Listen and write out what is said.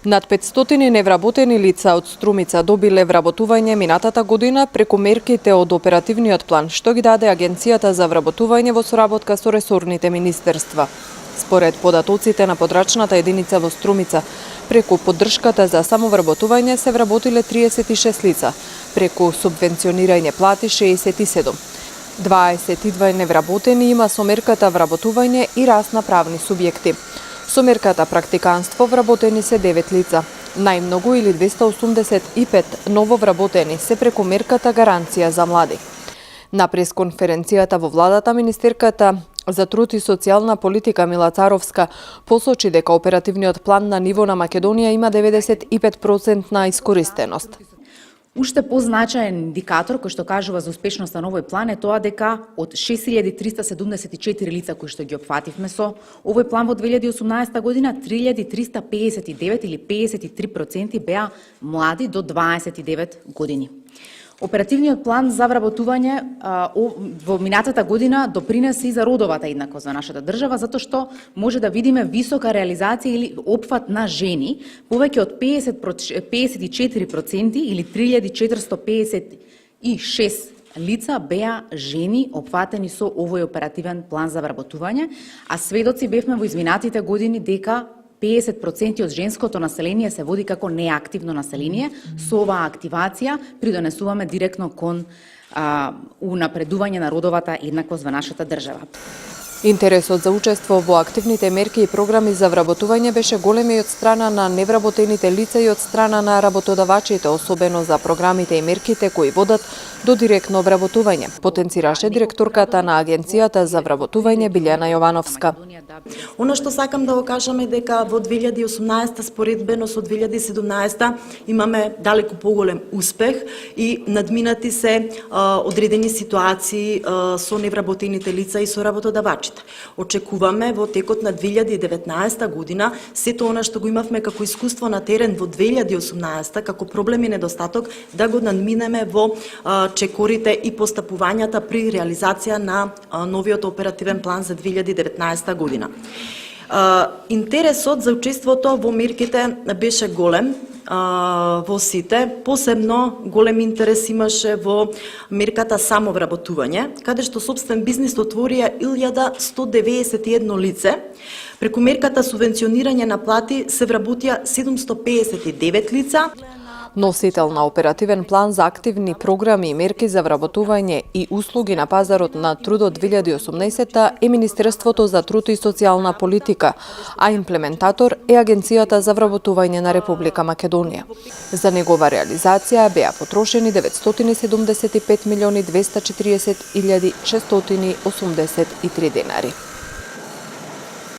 Над 500 невработени лица од Струмица добиле вработување минатата година преку мерките од оперативниот план, што ги даде Агенцијата за вработување во соработка со ресорните министерства. Според податоците на подрачната единица во Струмица, преку поддршката за самовработување се вработиле 36 лица, преку субвенционирање плати 67. 22 невработени има со мерката вработување и раст на правни субјекти. Со мерката практиканство вработени се 9 лица. Најмногу или 285 ново вработени се преку мерката гаранција за млади. На пресконференцијата во владата, министерката за труд и социјална политика Мила Царовска посочи дека оперативниот план на ниво на Македонија има 95% на искористеност. Уште позначаен индикатор кој што кажува за успешноста на овој план е тоа дека од 6374 лица кои што ги опфативме со овој план во 2018 година, 3359 или 53% беа млади до 29 години. Оперативниот план за вработување во минатата година допринесе и за родовата еднаквост во нашата држава, затоа што може да видиме висока реализација или опфат на жени, повеќе од 54% или 3456 лица беа жени опфатени со овој оперативен план за вработување, а сведоци бевме во изминатите години дека 50% од женското население се води како неактивно население. Со оваа активација придонесуваме директно кон унапредување на родовата еднаквост во нашата држава. Интересот за учество во активните мерки и програми за вработување беше голем и од страна на невработените лица и од страна на работодавачите, особено за програмите и мерките кои водат до директно вработување, потенцираше директорката на Агенцијата за вработување Билјана Јовановска. Оно што сакам да го кажам е дека во 2018 споредбено со 2017 имаме далеку поголем успех и надминати се одредени ситуации со невработените лица и со работодавачите. Очекуваме во текот на 2019 година сето она што го имавме како искуство на терен во 2018 како проблем и недостаток да го надминеме во чекорите и постапувањата при реализација на новиот оперативен план за 2019 година. Интересот за учеството во мерките беше голем во сите, посебно голем интерес имаше во мерката самовработување, каде што собствен бизнис отворија 1191 лице. Преку мерката субвенционирање на плати се вработија 759 лица. Носител на оперативен план за активни програми и мерки за вработување и услуги на пазарот на трудот 2018 е Министерството за труд и социјална политика, а имплементатор е Агенцијата за вработување на Република Македонија. За негова реализација беа потрошени 975.240.683 денари.